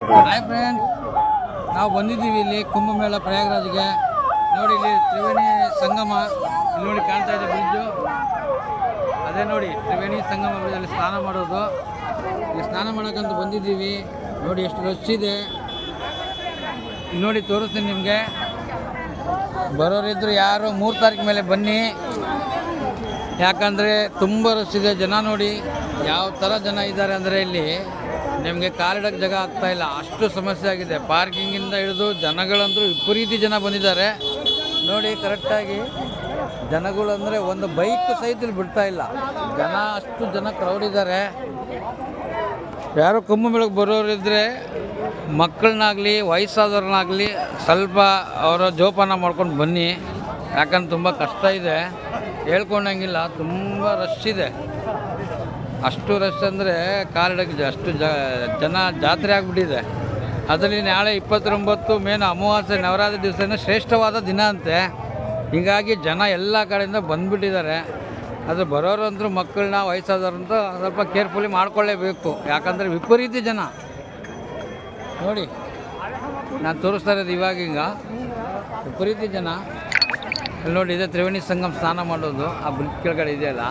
Hi friends, ನಾವು ಬಂದಿದ್ದೀವಿ ಇಲ್ಲಿ ಕುಂಭಮೇಳ ಪ್ರಯಾಗರಾಜ್ಗೆ. ನೋಡಿ ಇಲ್ಲಿ ತ್ರಿವೇಣಿ ಸಂಗಮ, ಇಲ್ಲಿ ನೋಡಿ ಕಾಣ್ತಾ ಇದೆ ಬ್ರಿಡ್ಜು. ಅದೇ ನೋಡಿ ತ್ರಿವೇಣಿ ಸಂಗಮ ಬ್ರಿಡ್ಜಲ್ಲಿ ಸ್ನಾನ ಮಾಡೋದು. ಇಲ್ಲಿ ಸ್ನಾನ ಮಾಡೋಕ್ಕಂತ ಬಂದಿದ್ದೀವಿ. ನೋಡಿ ಎಷ್ಟು ರಶ್ ಇದೆ, ಇಲ್ಲಿ ನೋಡಿ ತೋರಿಸ್ತೀನಿ ನಿಮಗೆ. ಬರೋರಿದ್ರು ಯಾರು 3 ತಾರೀಕು ಮೇಲೆ ಬನ್ನಿ, ಯಾಕಂದರೆ ತುಂಬ ರಶ್ ಇದೆ. ಜನ ನೋಡಿ ಯಾವ ಥರ ಜನ ಇದ್ದಾರೆ ಅಂದರೆ ಇಲ್ಲಿ ನಿಮಗೆ ಕಾಲಿಡೋಕ್ಕೆ ಜಾಗ ಆಗ್ತಾಯಿಲ್ಲ, ಅಷ್ಟು ಸಮಸ್ಯೆ ಆಗಿದೆ. ಪಾರ್ಕಿಂಗಿಂದ ಹಿಡಿದು ಜನಗಳಂದ್ರೂ ವಿಪರೀತ ಜನ ಬಂದಿದ್ದಾರೆ. ನೋಡಿ ಕರೆಕ್ಟಾಗಿ ಜನಗಳು ಅಂದರೆ ಒಂದು ಬೈಕ್ ಸಹಿತ ಬಿಡ್ತಾ ಇಲ್ಲ, ಜನ ಅಷ್ಟು ಜನ ಕ್ರೌಡ್ ಇದ್ದಾರೆ. ಯಾರು ಕುಂಭಮೇಳಕ್ಕೆ ಬರೋರಿದ್ದರೆ ಮಕ್ಕಳನ್ನಾಗಲಿ ವಯಸ್ಸಾದವ್ರನ್ನಾಗಲಿ ಸ್ವಲ್ಪ ಅವರ ಜೋಪಾನ ಮಾಡ್ಕೊಂಡು ಬನ್ನಿ, ಯಾಕಂದ್ರೆ ತುಂಬ ಕಷ್ಟ ಇದೆ, ಹೇಳ್ಕೊಂಡಂಗಿಲ್ಲ. ತುಂಬ ರಶ್ ಇದೆ, ಅಷ್ಟು ರಶ್ ಅಂದರೆ ಕಾಲಿಡಕ್ಕೆ ಅಷ್ಟು ಜನ ಜಾತ್ರೆ ಆಗಿಬಿಟ್ಟಿದೆ. ಅದರಲ್ಲಿ ನಾಳೆ 29 ಮೇನ ಅಮಾವಾಸ್ಯೆ ನವರಾತ್ರಿ ದಿವಸನೇ ಶ್ರೇಷ್ಠವಾದ ದಿನ ಅಂತೆ. ಹೀಗಾಗಿ ಜನ ಎಲ್ಲ ಕಡೆಯಿಂದ ಬಂದುಬಿಟ್ಟಿದ್ದಾರೆ. ಅದು ಬರೋರಂತರೂ ಮಕ್ಕಳನ್ನ ವಯಸ್ಸಾದವ್ರಂತೂ ಸ್ವಲ್ಪ ಕೇರ್ಫುಲಿ ಮಾಡ್ಕೊಳ್ಳೇಬೇಕು, ಯಾಕಂದರೆ ವಿಪರೀತ ಜನ. ನೋಡಿ ನಾನು ತೋರಿಸ್ತಾ ಇರೋದು ಇವಾಗೀಗ ವಿಪರೀತ ಜನ. ಅಲ್ಲಿ ನೋಡಿ ಇದೆ ತ್ರಿವೇಣಿ ಸಂಗಮ ಸ್ನಾನ ಮಾಡೋದು, ಆ ಬ್ರಿಡ್ಜ್ ಕೆಳಗಡೆ ಇದೆಯಲ್ಲ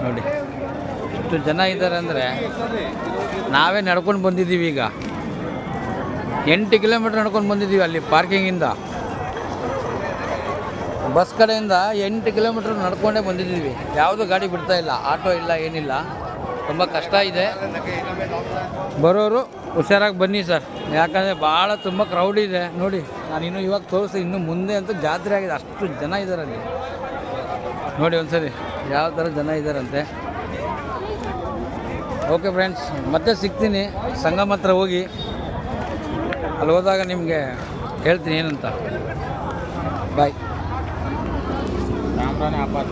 ನೋಡಿ ಎಷ್ಟು ಜನ ಇದ್ದಾರೆ ಅಂದರೆ. ನಾವೇ ನಡ್ಕೊಂಡು ಬಂದಿದ್ದೀವಿ, ಈಗ 8 ಕಿಲೋಮೀಟ್ರ್ ನಡ್ಕೊಂಡು ಬಂದಿದ್ದೀವಿ. ಅಲ್ಲಿ ಪಾರ್ಕಿಂಗಿಂದ ಬಸ್ ಕಡೆಯಿಂದ 8 ಕಿಲೋಮೀಟ್ರ್ ನಡ್ಕೊಂಡೇ ಬಂದಿದ್ದೀವಿ. ಯಾವುದೂ ಗಾಡಿ ಬಿಡ್ತಾ ಇಲ್ಲ, ಆಟೋ ಇಲ್ಲ, ಏನಿಲ್ಲ. ತುಂಬ ಕಷ್ಟ ಇದೆ. ಬರೋರು ಹುಷಾರಾಗಿ ಬನ್ನಿ ಸರ್, ಯಾಕಂದರೆ ಭಾಳ ತುಂಬ ಕ್ರೌಡ್ ಇದೆ. ನೋಡಿ ನಾನು ಇನ್ನೂ ಇವಾಗ ತೋರಿಸಿ, ಇನ್ನು ಮುಂದೆ ಅಂತೂ ಜಾತ್ರೆ ಆಗಿದೆ, ಅಷ್ಟು ಜನ ಇದ್ದಾರೆ ಅಲ್ಲಿ. ನೋಡಿ ಒಂದ್ಸರಿ ಯಾವ ಥರ ಜನ ಇದ್ದಾರಂತೆ. ಓಕೆ ಫ್ರೆಂಡ್ಸ್, ಮತ್ತೆ ಸಿಗ್ತೀನಿ ಸಂಗಮ ಹತ್ರ ಹೋಗಿ. ಅಲ್ಲಿ ಹೋದಾಗ ನಿಮಗೆ ಹೇಳ್ತೀನಿ ಏನಂತ. ಬಾಯ್. ರಾಮರಾಣಿ ಆಪಾತ.